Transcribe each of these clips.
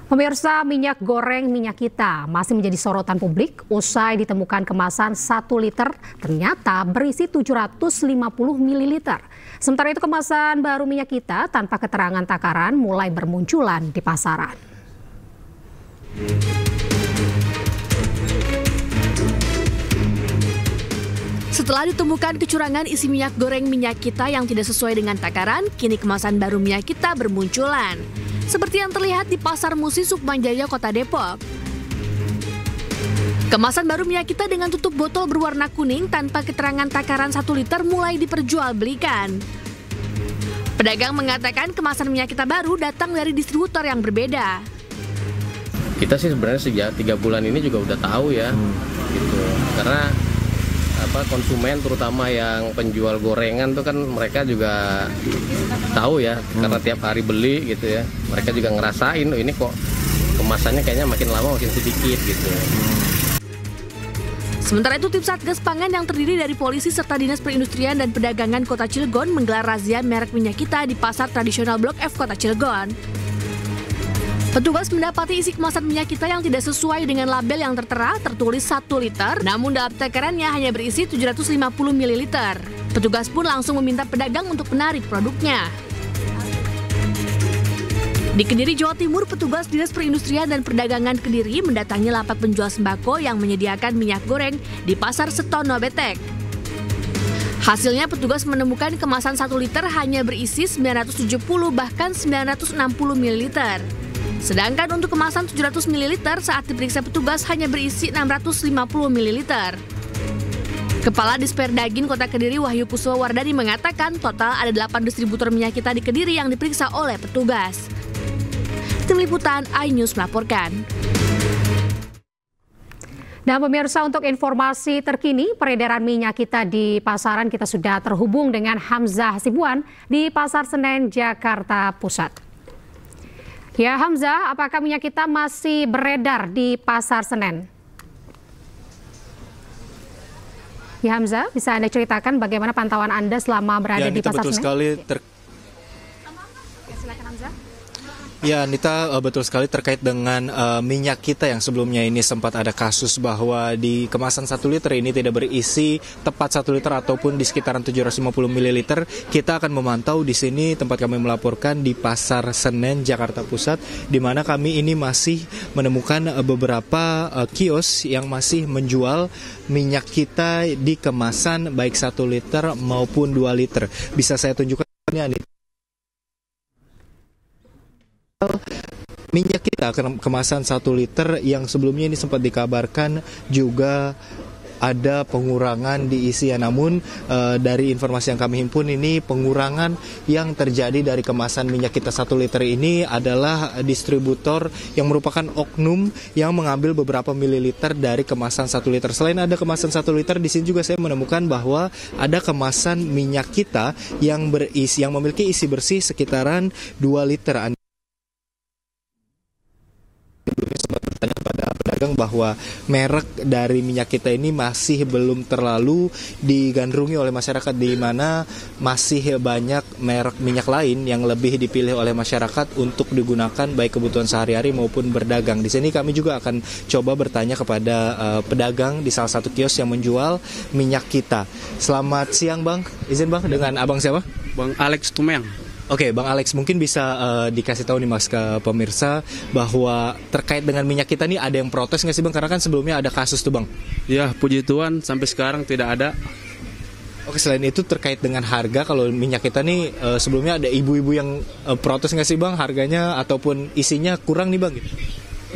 Pemirsa, minyak goreng minyak kita masih menjadi sorotan publik usai ditemukan kemasan 1 liter ternyata berisi 750 ml. Sementara itu kemasan baru minyak kita tanpa keterangan takaran mulai bermunculan di pasaran. Setelah ditemukan kecurangan isi minyak goreng minyak kita yang tidak sesuai dengan takaran, kini kemasan baru minyak kita bermunculan. Seperti yang terlihat di Pasar Musi Sukmanjaya, Kota Depok. Kemasan baru minyak kita dengan tutup botol berwarna kuning tanpa keterangan takaran 1 liter mulai diperjualbelikan. Pedagang mengatakan kemasan minyak kita baru datang dari distributor yang berbeda. Kita sih sebenarnya sejak 3 bulan ini juga udah tahu ya, gitu. Karena konsumen terutama yang penjual gorengan tuh kan mereka juga tahu ya, karena tiap hari beli gitu ya. Mereka juga ngerasain ini kok kemasannya kayaknya makin lama makin sedikit gitu. Sementara itu tim Satgas Pangan yang terdiri dari polisi serta Dinas Perindustrian dan Perdagangan Kota Cilegon menggelar razia merek minyak kita di pasar tradisional Blok F Kota Cilegon. Petugas mendapati isi kemasan minyak kita yang tidak sesuai dengan label yang tertera tertulis 1 liter, namun dalam takarannya hanya berisi 750 ml. Petugas pun langsung meminta pedagang untuk menarik produknya. Di Kediri, Jawa Timur, petugas Dinas Perindustrian dan Perdagangan Kediri mendatangi lapak penjual sembako yang menyediakan minyak goreng di Pasar Setono Betek. Hasilnya petugas menemukan kemasan 1 liter hanya berisi 970 bahkan 960 ml. Sedangkan untuk kemasan 700 ml saat diperiksa petugas hanya berisi 650 ml. Kepala Disperdagin Kota Kediri Wahyu Kuswawardani mengatakan total ada 8 distributor minyak kita di Kediri yang diperiksa oleh petugas. Tim Liputan iNews melaporkan. Dan pemirsa, untuk informasi terkini peredaran minyak kita di pasaran, kita sudah terhubung dengan Hamzah Hasibuan di Pasar Senen, Jakarta Pusat. Ya Hamzah, apakah minyak kita masih beredar di Pasar Senen? Ya Hamzah, bisa Anda ceritakan bagaimana pantauan Anda selama berada di Pasar Senen? Silakan Hamzah. Ya Anita, betul sekali terkait dengan minyak kita yang sebelumnya ini sempat ada kasus bahwa di kemasan 1 liter ini tidak berisi tepat 1 liter ataupun di sekitaran 750 ml. Kita akan memantau di sini tempat kami melaporkan di Pasar Senen, Jakarta Pusat, di mana kami ini masih menemukan beberapa kios yang masih menjual minyak kita di kemasan baik 1 liter maupun 2 liter. Bisa saya tunjukkan ini Anita. Minyak kita kemasan 1 liter yang sebelumnya ini sempat dikabarkan juga ada pengurangan di isian, namun dari informasi yang kami himpun ini pengurangan yang terjadi dari kemasan minyak kita 1 liter ini adalah distributor yang merupakan oknum yang mengambil beberapa mililiter dari kemasan 1 liter. Selain ada kemasan 1 liter, di sini juga saya menemukan bahwa ada kemasan minyak kita yang memiliki isi bersih sekitaran 2 liter. Sempat bertanya pada pedagang bahwa merek dari minyak kita ini masih belum terlalu digandrungi oleh masyarakat, di mana masih banyak merek minyak lain yang lebih dipilih oleh masyarakat untuk digunakan baik kebutuhan sehari-hari maupun berdagang. Di sini kami juga akan coba bertanya kepada pedagang di salah satu kios yang menjual minyak kita. Selamat siang Bang, izin Bang, dengan Abang siapa? Bang Alex Tumeng. Oke, Bang Alex, mungkin bisa dikasih tahu nih Mas ke pemirsa bahwa terkait dengan minyak kita nih ada yang protes nggak sih Bang? Karena kan sebelumnya ada kasus tuh Bang. Ya, puji Tuhan sampai sekarang tidak ada. Oke, selain itu terkait dengan harga, kalau minyak kita nih sebelumnya ada ibu-ibu yang protes nggak sih Bang harganya ataupun isinya kurang nih Bang?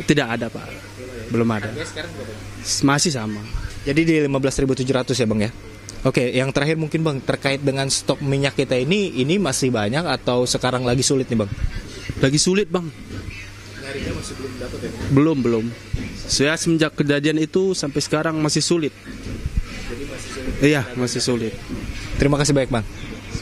Tidak ada Pak, belum ada. Sekarang berapa? Masih sama. Jadi di 15.700 ya Bang ya? Oke, yang terakhir mungkin Bang, terkait dengan stok minyak kita ini masih banyak atau sekarang lagi sulit nih Bang? Lagi sulit Bang. Nyarinya masih belum dapat ya? Belum. Saya semenjak kejadian itu sampai sekarang masih sulit. Jadi masih sulit? Iya, masih sulit. Terima kasih banyak Bang.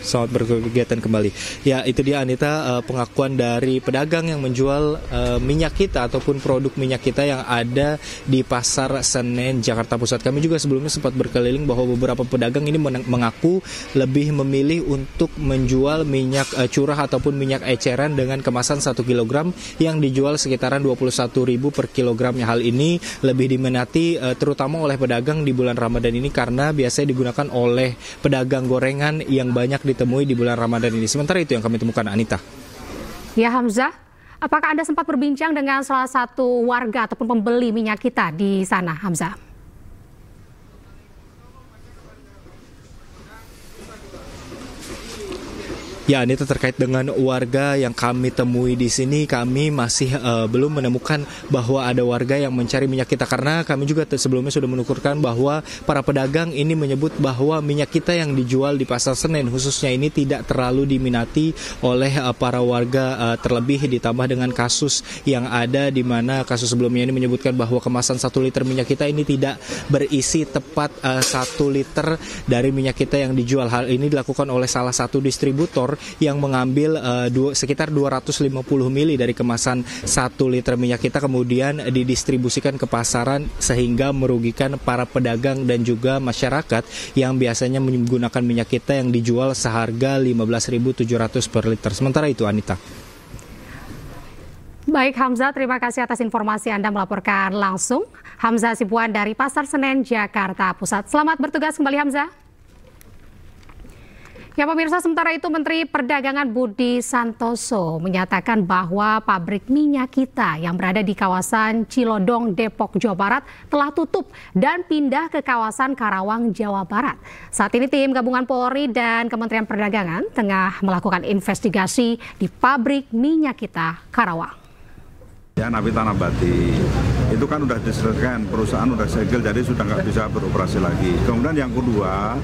Selamat berkegiatan kembali. Ya, itu dia Anita, pengakuan dari pedagang yang menjual minyak kita ataupun produk minyak kita yang ada di Pasar Senen Jakarta Pusat. Kami juga sebelumnya sempat berkeliling bahwa beberapa pedagang ini mengaku lebih memilih untuk menjual minyak curah ataupun minyak eceran dengan kemasan 1 kg yang dijual sekitaran 21.000 per kilogramnya. Hal ini lebih diminati terutama oleh pedagang di bulan Ramadan ini karena biasanya digunakan oleh pedagang gorengan yang banyak ditemui di bulan Ramadan ini. Sementara itu yang kami temukan, Anita. Ya, Hamzah, apakah Anda sempat berbincang dengan salah satu warga ataupun pembeli minyak kita di sana, Hamzah? Ya, Anita, terkait dengan warga yang kami temui di sini, kami masih belum menemukan bahwa ada warga yang mencari minyak kita karena kami juga sebelumnya sudah menuturkan bahwa para pedagang ini menyebut bahwa minyak kita yang dijual di Pasar Senen khususnya ini tidak terlalu diminati oleh para warga, terlebih ditambah dengan kasus yang ada di mana kasus sebelumnya ini menyebutkan bahwa kemasan 1 liter minyak kita ini tidak berisi tepat 1 liter dari minyak kita yang dijual. Hal ini dilakukan oleh salah satu distributor yang mengambil sekitar 250 mili dari kemasan 1 liter minyak kita kemudian didistribusikan ke pasaran sehingga merugikan para pedagang dan juga masyarakat yang biasanya menggunakan minyak kita yang dijual seharga 15.700 per liter. Sementara itu, Anita. Baik, Hamzah, terima kasih atas informasi Anda melaporkan langsung. Hamzah Hasibuan dari Pasar Senen, Jakarta Pusat. Selamat bertugas kembali, Hamzah. Ya, pemirsa, sementara itu Menteri Perdagangan Budi Santoso menyatakan bahwa pabrik minyak kita yang berada di kawasan Cilodong, Depok, Jawa Barat telah tutup dan pindah ke kawasan Karawang, Jawa Barat. Saat ini tim gabungan Polri dan Kementerian Perdagangan tengah melakukan investigasi di pabrik minyak kita Karawang. Ya, Navita Nabati itu kan udah diselesaikan, perusahaan udah segel, jadi sudah nggak bisa beroperasi lagi. Kemudian yang kedua,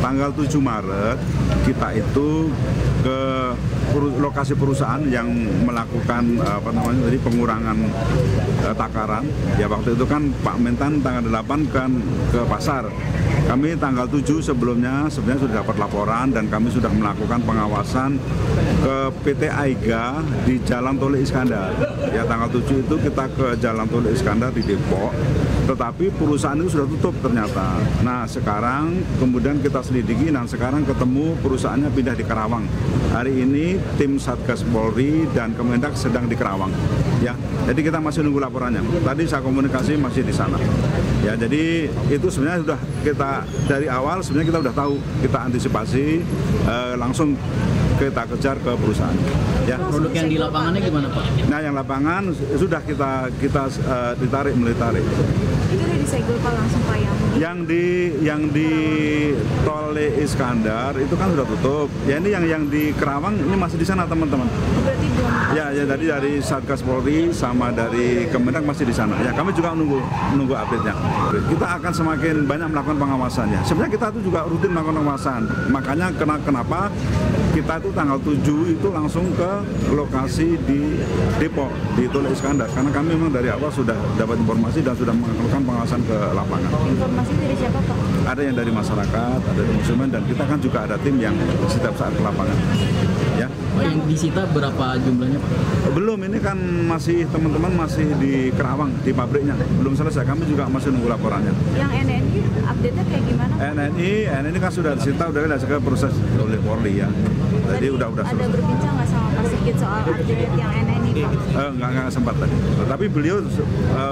tanggal 7 Maret kita itu ke lokasi perusahaan yang melakukan pengurangan takaran. Ya, waktu itu kan Pak Mentan tanggal 8 kan ke pasar. Kami tanggal 7 sebelumnya sebenarnya sudah dapat laporan dan kami sudah melakukan pengawasan ke PT Aiga di Jalan Tol Iskandar. Ya, tanggal 7 itu kita ke Jalan Tol Iskandar di Depok, tetapi perusahaan itu sudah tutup ternyata. Nah, sekarang kemudian kita selidiki dan sekarang ketemu perusahaannya pindah di Karawang. Hari ini tim Satgas Polri dan Kemendak sedang di Karawang. Ya, jadi kita masih nunggu laporannya. Tadi saya komunikasi masih di sana. Ya, jadi itu sebenarnya sudah kita dari awal sebenarnya kita sudah tahu, kita antisipasi langsung kita kejar ke perusahaan. Ya. Produk yang di lapangannya gimana, Pak? Nah, yang lapangan sudah kita ditarik. Itu udah disegel, Pak, langsung, Pak, yang di Tol Iskandar itu kan sudah tutup. Ya, ini yang di Karawang ini masih di sana, teman-teman. Berarti belum. Ya, dari Satgas Polri sama dari Kemendak masih di sana. Ya, kami juga menunggu update-nya. Kita akan semakin banyak melakukan pengawasannya. Sebenarnya kita itu juga rutin melakukan pengawasan. Makanya kenapa kita itu tanggal 7 itu langsung ke lokasi di Depok, di Tol Iskandar. Karena kami memang dari awal sudah dapat informasi dan sudah melakukan pengawasan ke lapangan. Informasi dari siapa, Pak? Ada yang dari masyarakat, ada dari konsumen, dan kita kan juga ada tim yang setiap saat ke lapangan. Ya. Yang disita berapa jumlahnya, Pak? Belum, ini kan masih teman-teman masih di Karawang, di pabriknya. Belum selesai, kami juga masih nunggu laporannya. Yang NNI update-nya kayak gimana? NNI kan sudah disita, udah segala proses oleh Polri ya. Jadi udah selesai. Ada berbincang nggak sama Pak Sigit soal update yang NNI, Pak? Nggak sempat tadi. Tapi beliau,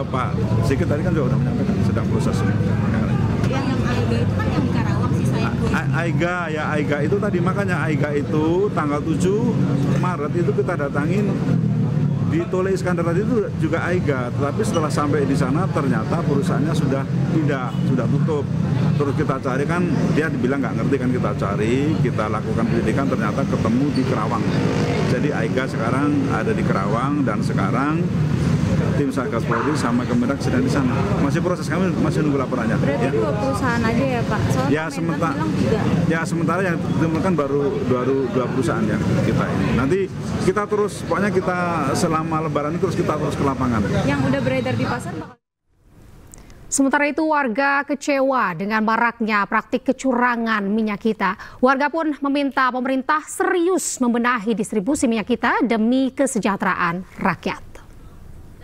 Pak Sigit tadi kan juga udah menyampaikan sedang proses. Yang Aiga itu kan yang di Karawang sih, saya. Aiga itu tadi, makanya Aiga itu tanggal 7 Maret itu kita datangin di Tol Iskandar tadi itu juga Aiga, tetapi setelah sampai di sana ternyata perusahaannya sudah pindah, sudah tutup. Terus kita cari kan, dia dibilang nggak ngerti kan, kita cari, kita lakukan penyelidikan, ternyata ketemu di Karawang. Jadi Aiga sekarang ada di Karawang dan sekarang tim Satgas Polri sama Kemendak sedang di sana. Masih proses, kami masih nunggu laporannya. Berarti ya. 2 perusahaan aja ya, Pak? Soalnya sementara yang ditemukan baru 2 perusahaan ya kita ini. Nanti kita terus, pokoknya kita selama Lebaran itu kita terus ke lapangan. Yang udah beredar di pasar, Pak? Sementara itu warga kecewa dengan maraknya praktik kecurangan minyak kita. Warga pun meminta pemerintah serius membenahi distribusi minyak kita demi kesejahteraan rakyat.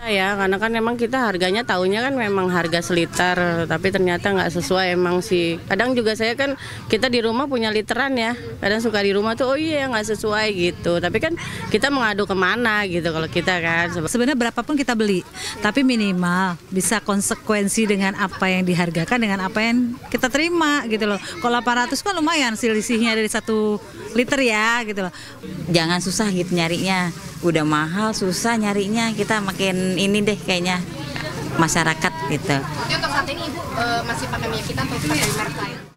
Ya, karena kan memang kita harganya tahunya kan memang harga seliter, tapi ternyata nggak sesuai emang sih. Kadang juga saya kan, kita di rumah punya literan ya, kadang suka di rumah tuh, oh iya nggak sesuai gitu. Tapi kan kita mengadu kemana gitu kalau kita kan. Sebenarnya berapapun kita beli, tapi minimal bisa konsekuensi dengan apa yang dihargakan dengan apa yang kita terima gitu loh. Kalau 800 kan lumayan selisihnya dari 1 liter ya gitu loh. Jangan susah gitu nyarinya. Udah mahal, susah nyarinya, kita makin ini deh kayaknya masyarakat gitu. Untuk saat ini Ibu masih pakai minyak kita atau pakai merek lain?